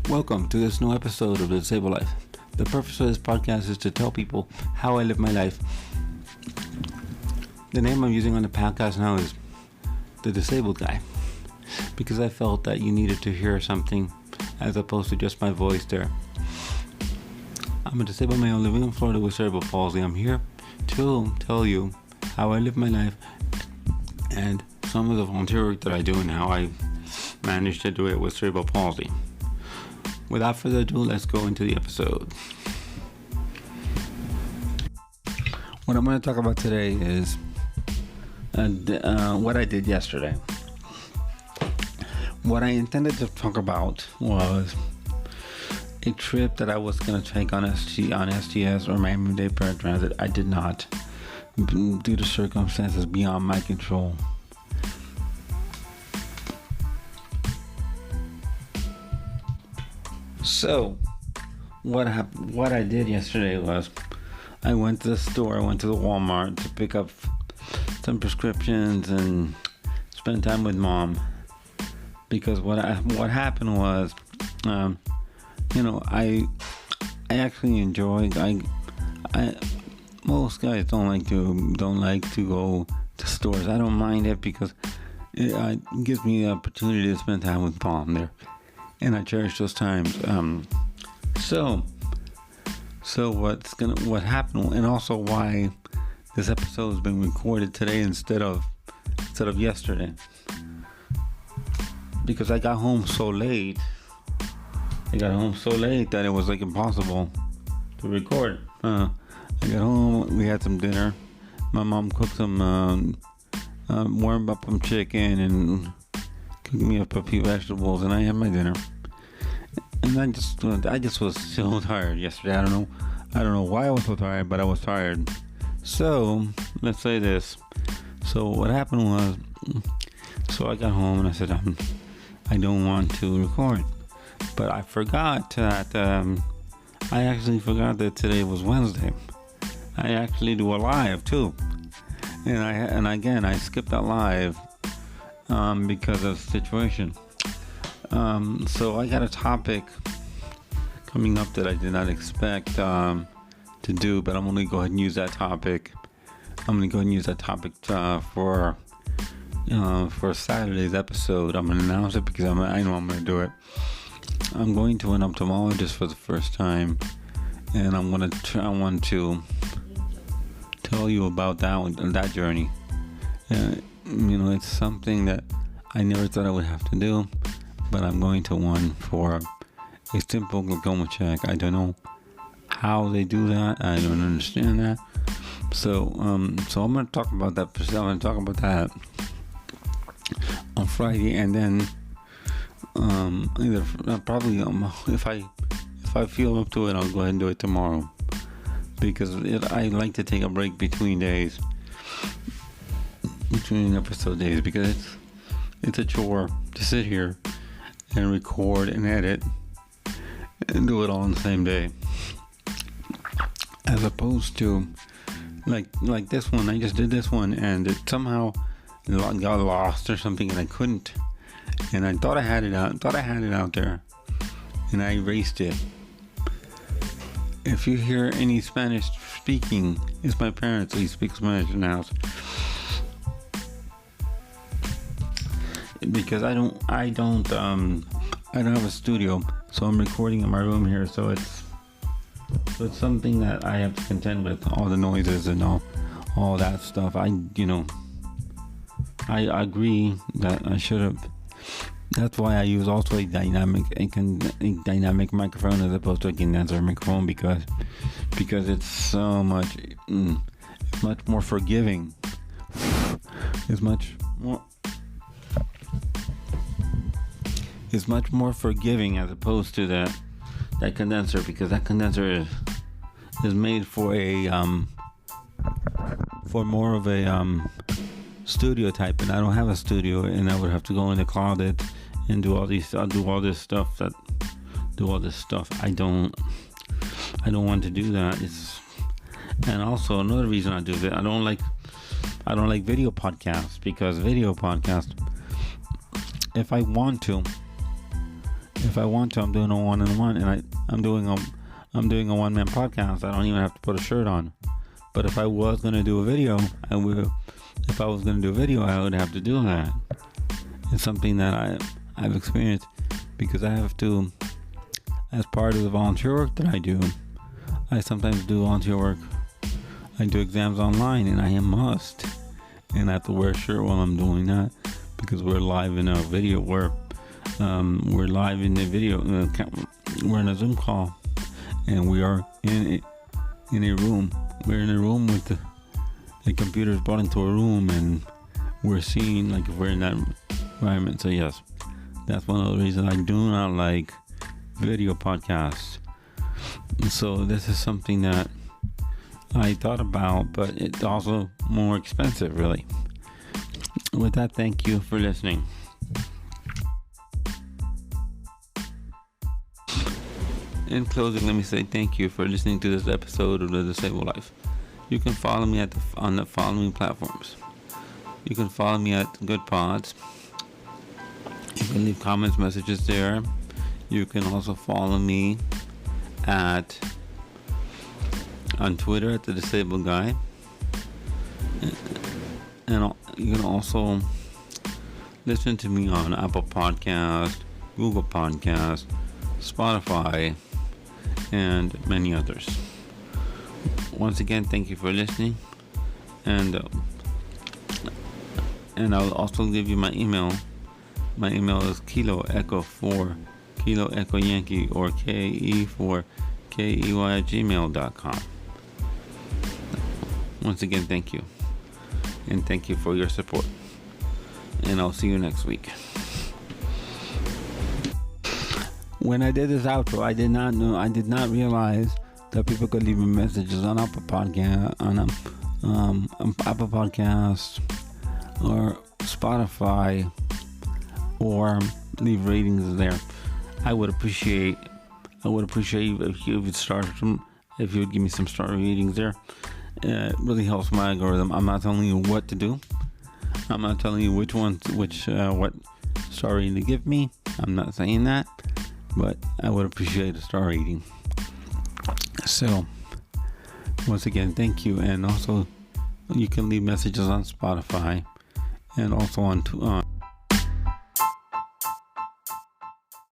Welcome to this new episode of The Disabled Life. The purpose of this podcast is to tell people how I live my life. The name I'm using on the podcast now is The Disabled Guy, because I felt that you needed to hear something as opposed to just my voice there. I'm a disabled male living in Florida with cerebral palsy. I'm here to tell you how I live my life and some of the volunteer work that I do and how I managed to do it with cerebral palsy. Without further ado, let's go into the episode. What I'm going to talk about today is what I did yesterday. What I intended to talk about was a trip that I was going to take on STS or Miami Dade paratransit. I did not, due to circumstances beyond my control. So, what I did yesterday was I went to the store, I went to the Walmart to pick up some prescriptions and spend time with Mom. Because what happened was, I actually enjoy. Most guys don't like to go to stores. I don't mind it because it gives me the opportunity to spend time with Mom there. And I cherish those times. So what happened, and also why this episode has been recorded today instead of yesterday, because I got home so late. That it was like impossible to record. I got home. We had some dinner. My mom cooked some warmed up some chicken and cooked me up a few vegetables, and I had my dinner. And I just was so tired yesterday. I don't know why I was so tired, but I was tired. So let's say this. So what happened was, I got home and I said I don't want to record, but I forgot that I actually forgot that today was Wednesday. I actually do a live too, and again I skipped that live because of the situation. So I got a topic coming up that I did not expect to do, but I'm going to go ahead and use that topic. For Saturday's episode. I'm going to announce it because I know I'm going to do it. I'm going to an ophthalmologist for the first time, and I want to tell you about that journey. It's something that I never thought I would have to do. But I'm going to one for a simple glaucoma check. I don't know how they do that. I don't understand that. So I'm going to talk about that. I'm going to talk about that on Friday, and then if I feel up to it, I'll go ahead and do it tomorrow, because I like to take a break between episode days, because it's a chore to sit here and record and edit and do it all on the same day, as opposed to like this one. I just did this one and it somehow got lost or something, and I couldn't, and I thought I had it out there, and I erased it. If you hear any Spanish speaking, it's my parents. They speak Spanish in the house. Because I don't have a studio, so I'm recording in my room here. So it's something that I have to contend with, all the noises and all that stuff. I agree that I should have. That's why I use also a dynamic microphone as opposed to a condenser microphone, because it's so much more forgiving. It's much more forgiving as opposed to that condenser, because that condenser is made for more of a studio type, and I don't have a studio, and I would have to go in the closet and do all this stuff. I don't want to do that. And also another reason I do that, I don't like video podcasts, because video podcasts, if I want to, If I want to, I'm doing a one-on-one, and I'm doing a one-man podcast. I don't even have to put a shirt on. But if I was gonna do a video, I would. If I was gonna do a video, I would have to do that. It's something that I've experienced because I have to, as part of the volunteer work that I do. I sometimes do volunteer work. I do exams online, and I must. And I have to wear a shirt while I'm doing that because we're live in a video. We're live in the video. We're in a Zoom call, and we are in a room. We're in a room with the computers brought into a room, and we're seeing like if we're in that environment. So yes, that's one of the reasons I do not like video podcasts. So this is something that I thought about, but it's also more expensive, really. With that, thank you for listening. In closing, let me say thank you for listening to this episode of The Disabled Life. You can follow me on the following platforms. You can follow me at Good Pods. You can leave comments, messages there. You can also follow me on Twitter at The Disabled Guy. And you can also listen to me on Apple Podcast, Google Podcast, Spotify, and many others. Once again, thank you for listening, and I'll also give you my email. My email is Kilo Echo 4 Kilo Echo Yankee, or KE4KEY at gmail.com. Once again, thank you, and thank you for your support, and I'll see you next week. When I did this outro, I did not realize that people could leave me messages on Apple Podcast, Apple Podcasts, or Spotify, or leave ratings there. I would appreciate if you would if you would give me some star ratings there. It really helps my algorithm. I'm not telling you what to do. I'm not telling you what star rating to give me. I'm not saying that. But I would appreciate a star rating. So, once again, thank you. And also, you can leave messages on Spotify and also on